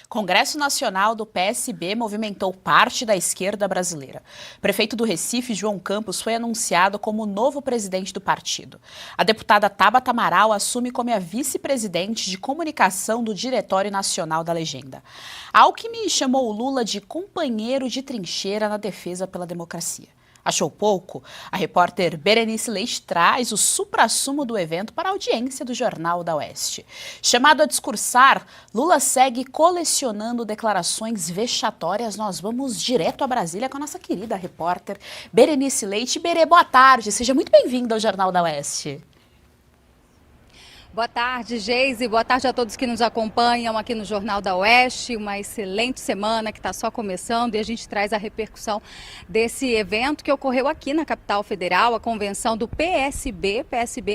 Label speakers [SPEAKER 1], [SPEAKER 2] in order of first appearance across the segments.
[SPEAKER 1] Congresso Nacional do PSB movimentou parte da esquerda brasileira. O prefeito do Recife, João Campos, foi anunciado como o novo presidente do partido. A deputada Tabata Amaral assume como a vice-presidente de comunicação do Diretório Nacional da Legenda. Alckmin chamou o Lula de companheiro de trincheira na defesa pela democracia. Achou pouco? A repórter Berenice Leite traz o suprassumo do evento para a audiência do Jornal da Oeste. Chamado a discursar, Lula segue colecionando declarações vexatórias. Nós vamos direto a Brasília com a nossa querida repórter Berenice Leite. Berê, boa tarde. Seja muito bem-vinda ao Jornal da Oeste.
[SPEAKER 2] Boa tarde, Geise. Boa tarde a todos que nos acompanham aqui no Jornal da Oeste. Uma excelente semana que está só começando e a gente traz a repercussão desse evento que ocorreu aqui na capital federal, a convenção do PSB,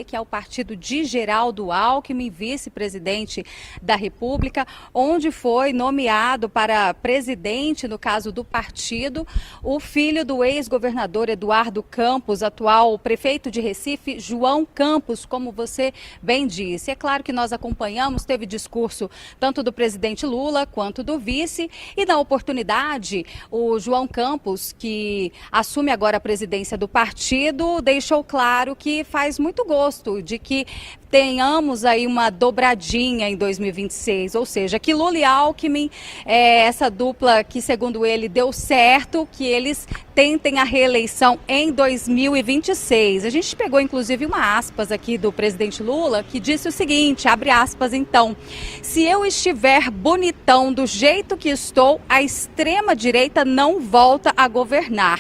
[SPEAKER 2] que é o partido de Geraldo Alckmin, vice-presidente da República, onde foi nomeado para presidente, no caso do partido, o filho do ex-governador Eduardo Campos, atual prefeito de Recife, João Campos, como você bem disse. É claro que nós acompanhamos, teve discurso tanto do presidente Lula quanto do vice, e na oportunidade o João Campos, que assume agora a presidência do partido, deixou claro que faz muito gosto de que tenhamos aí uma dobradinha em 2026, ou seja, que Lula e Alckmin, essa dupla que segundo ele deu certo, que eles tentem a reeleição em 2026. A gente pegou inclusive uma aspas aqui do presidente Lula que disse o seguinte, abre aspas então: se eu estiver bonitão do jeito que estou, a extrema-direita não volta a governar.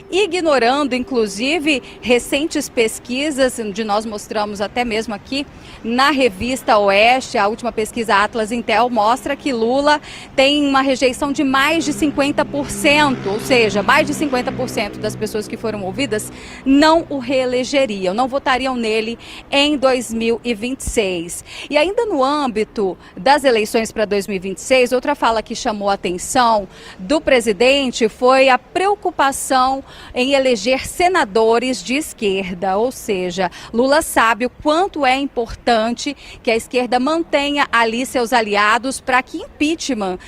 [SPEAKER 2] Ignorando inclusive recentes pesquisas, onde nós mostramos até mesmo aqui na revista Oeste, a última pesquisa Atlas Intel mostra que Lula tem uma rejeição de mais de 50%, ou seja, mais de 50% das pessoas que foram ouvidas não o reelegeriam, não votariam nele em 2026. E ainda no âmbito das eleições para 2026, outra fala que chamou a atenção do presidente foi a preocupação em eleger senadores de esquerda, ou seja, Lula sabe o quanto é importante que a esquerda mantenha ali seus aliados para que impeachments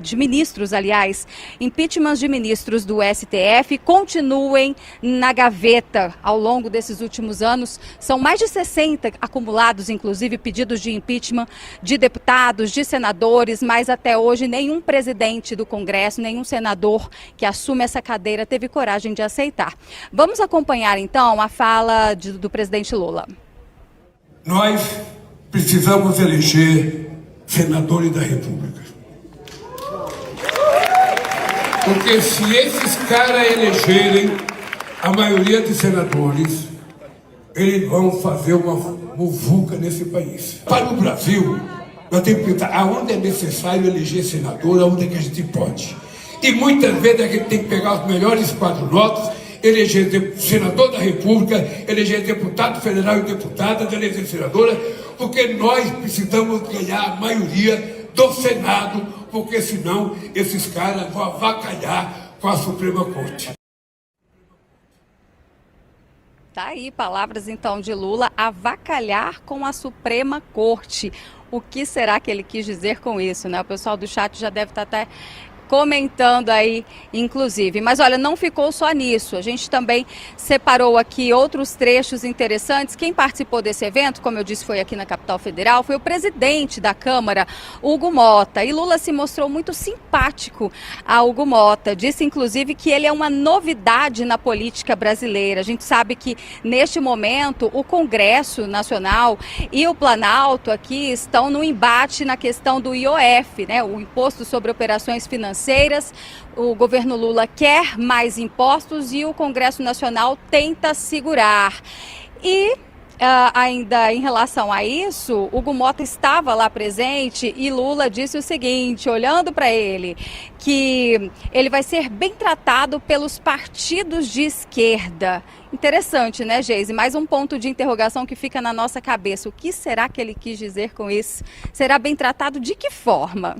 [SPEAKER 2] de ministros, aliás, impeachments de ministros do STF continuem na gaveta ao longo desses últimos anos. São mais de 60 acumulados, inclusive pedidos de impeachment de deputados, de senadores, mas até hoje nenhum presidente do Congresso, nenhum senador que assume essa cadeira teve coragem de aceitar. Vamos acompanhar então a fala do presidente Lula.
[SPEAKER 3] Nós precisamos eleger senadores da República. Porque se esses caras elegerem a maioria dos senadores, eles vão fazer uma muvuca nesse país. Para o Brasil, nós temos que pensar aonde é necessário eleger senador, aonde é que a gente pode. E muitas vezes a gente tem que pegar os melhores quadros nossos, eleger senador da República, eleger deputado federal e deputadas, eleger senadora, porque nós precisamos ganhar a maioria do Senado, porque senão esses caras vão avacalhar com a Suprema Corte.
[SPEAKER 2] Tá aí, palavras então de Lula, avacalhar com a Suprema Corte. O que será que ele quis dizer com isso, né? O pessoal do chat já deve estar até comentando aí, inclusive. Mas olha, não ficou só nisso. A gente também separou aqui outros trechos interessantes. Quem participou desse evento, como eu disse, foi aqui na capital federal, foi o presidente da Câmara, Hugo Mota. E Lula se mostrou muito simpático a Hugo Mota. Disse, inclusive, que ele é uma novidade na política brasileira. A gente sabe que, neste momento, o Congresso Nacional e o Planalto aqui estão no embate na questão do IOF, né? O Imposto sobre Operações Financeiras. O governo Lula quer mais impostos e o Congresso Nacional tenta segurar. E ainda em relação a isso, Hugo Mota estava lá presente e Lula disse o seguinte, olhando para ele, que ele vai ser bem tratado pelos partidos de esquerda. Interessante, né, Geise? Mais um ponto de interrogação que fica na nossa cabeça. O que será que ele quis dizer com isso? Será bem tratado de que forma?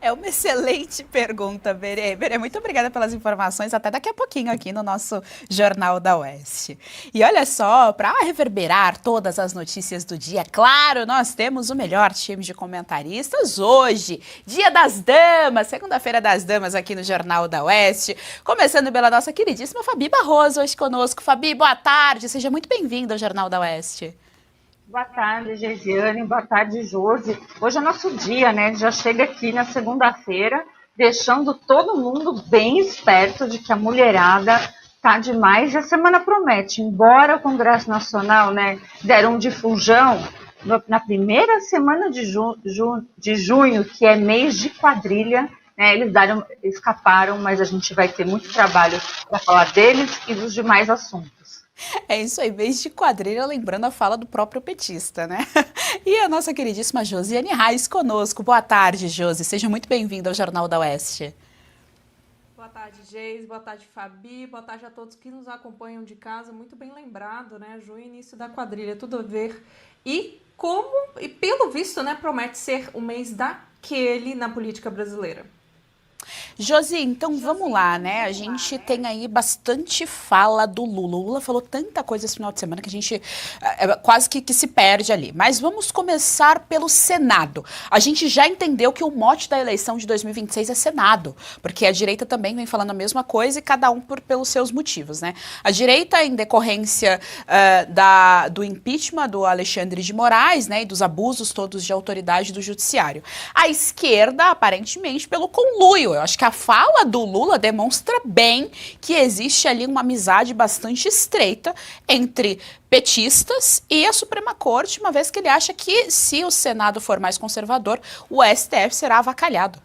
[SPEAKER 1] É uma excelente pergunta, Berê. Berê, muito obrigada pelas informações. Até daqui a pouquinho aqui no nosso Jornal da Oeste. E olha só, para reverberar todas as notícias do dia, claro, nós temos o melhor time de comentaristas hoje, Dia das Damas, segunda-feira das Damas aqui no Jornal da Oeste. Começando pela nossa queridíssima Fabi Barroso, hoje conosco. Fabi, boa tarde, seja muito bem-vinda ao Jornal da Oeste.
[SPEAKER 4] Boa tarde, Geisiane. Boa tarde, Josi. Hoje é nosso dia, né? Já chega aqui na segunda-feira, deixando todo mundo bem esperto de que a mulherada tá demais e a semana promete. Embora o Congresso Nacional, né, deram um de fujão na primeira semana de junho, que é mês de quadrilha, né, eles escaparam, mas a gente vai ter muito trabalho para falar deles e dos demais assuntos.
[SPEAKER 1] É isso aí, mês de quadrilha, lembrando a fala do próprio petista, né? E a nossa queridíssima Josiane Reis conosco. Boa tarde, Josi. Seja muito bem-vinda ao Jornal da Oeste.
[SPEAKER 5] Boa tarde, Geis. Boa tarde, Fabi. Boa tarde a todos que nos acompanham de casa. Muito bem lembrado, né? Junho, início da quadrilha, tudo a ver. E pelo visto, né, promete ser o mês daquele na política brasileira.
[SPEAKER 1] Josi, então vamos lá, né? A gente tem aí bastante fala do Lula. O Lula falou tanta coisa esse final de semana que a gente quase que se perde ali. Mas vamos começar pelo Senado. A gente já entendeu que o mote da eleição de 2026 é Senado, porque a direita também vem falando a mesma coisa e cada um pelos seus motivos, né? A direita em decorrência do impeachment do Alexandre de Moraes, né? E dos abusos todos de autoridade do judiciário. A esquerda, aparentemente, pelo conluio. Eu acho que a fala do Lula demonstra bem que existe ali uma amizade bastante estreita entre petistas e a Suprema Corte, uma vez que ele acha que, se o Senado for mais conservador, o STF será avacalhado.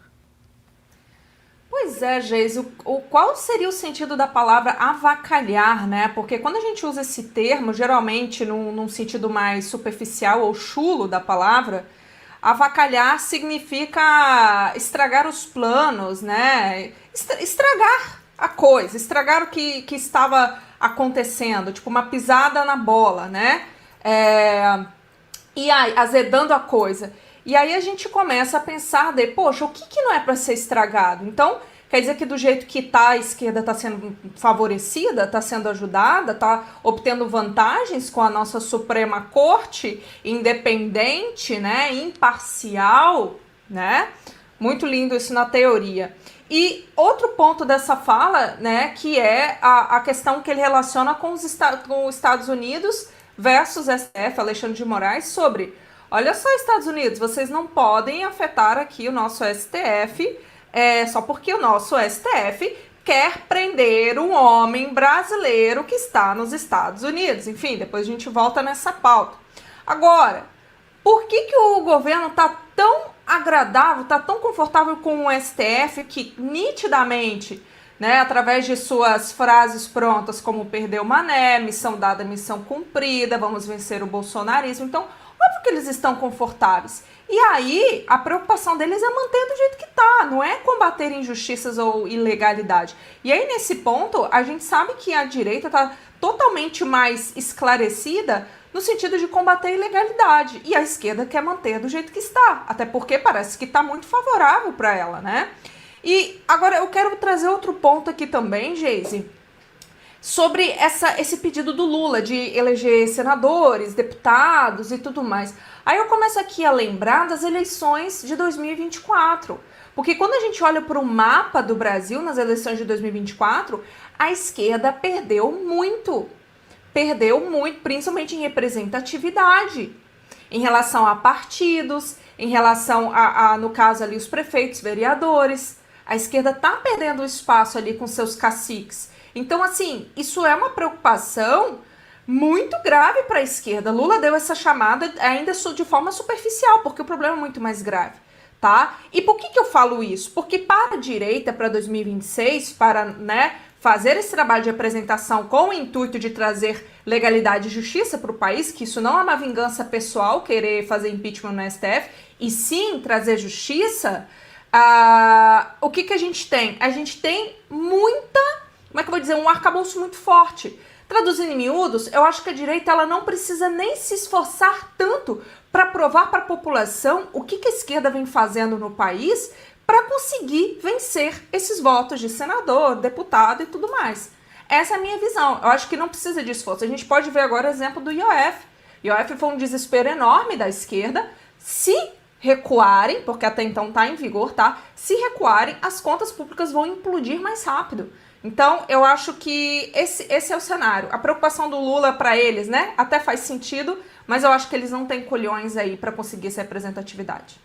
[SPEAKER 5] Pois é, Geis, qual seria o sentido da palavra avacalhar, né? Porque quando a gente usa esse termo, geralmente num sentido mais superficial ou chulo da palavra, avacalhar significa estragar os planos, né? Estragar a coisa, estragar o que estava acontecendo, tipo uma pisada na bola, né? E aí, azedando a coisa. E aí a gente começa a pensar poxa, o que não é para ser estragado? Então, quer dizer que do jeito que tá, a esquerda está sendo favorecida, está sendo ajudada, está obtendo vantagens com a nossa Suprema Corte, independente, né, imparcial, né? Muito lindo isso na teoria. E outro ponto dessa fala, né, que é a questão que ele relaciona com os Estados Unidos versus STF, Alexandre de Moraes, sobre, olha só, Estados Unidos, vocês não podem afetar aqui o nosso STF, só porque o nosso STF quer prender um homem brasileiro que está nos Estados Unidos. Enfim, depois a gente volta nessa pauta. Agora, por que o governo está tão agradável, está tão confortável com o STF que nitidamente, né, através de suas frases prontas como perdeu o Mané, missão dada, missão cumprida, vamos vencer o bolsonarismo. Então, óbvio que eles estão confortáveis. E aí, a preocupação deles é manter do jeito que tá, não é combater injustiças ou ilegalidade. E aí, nesse ponto, a gente sabe que a direita tá totalmente mais esclarecida no sentido de combater a ilegalidade. E a esquerda quer manter do jeito que está, até porque parece que tá muito favorável para ela, né? E agora eu quero trazer outro ponto aqui também, Geise, sobre esse pedido do Lula de eleger senadores, deputados e tudo mais. Aí eu começo aqui a lembrar das eleições de 2024. Porque quando a gente olha para o mapa do Brasil nas eleições de 2024, a esquerda perdeu muito. Perdeu muito, principalmente em representatividade. Em relação a partidos, em relação no caso ali, os prefeitos, vereadores. A esquerda está perdendo espaço ali com seus caciques. Então, assim, isso é uma preocupação muito grave para a esquerda. Lula deu essa chamada ainda de forma superficial, porque o problema é muito mais grave, tá? E por que eu falo isso? Porque para a direita, para 2026, para, né, fazer esse trabalho de apresentação com o intuito de trazer legalidade e justiça para o país, que isso não é uma vingança pessoal, querer fazer impeachment no STF, e sim trazer justiça, o que a gente tem? A gente tem muita, como é que eu vou dizer, um arcabouço muito forte. Traduzindo em miúdos, eu acho que a direita ela não precisa nem se esforçar tanto para provar para a população o que a esquerda vem fazendo no país para conseguir vencer esses votos de senador, deputado e tudo mais. Essa é a minha visão. Eu acho que não precisa de esforço. A gente pode ver agora o exemplo do IOF. O IOF foi um desespero enorme da esquerda. Se recuarem, porque até então está em vigor, tá? Se recuarem, as contas públicas vão implodir mais rápido. Então, eu acho que esse é o cenário. A preocupação do Lula para eles, né, até faz sentido, mas eu acho que eles não têm colhões aí para conseguir essa representatividade.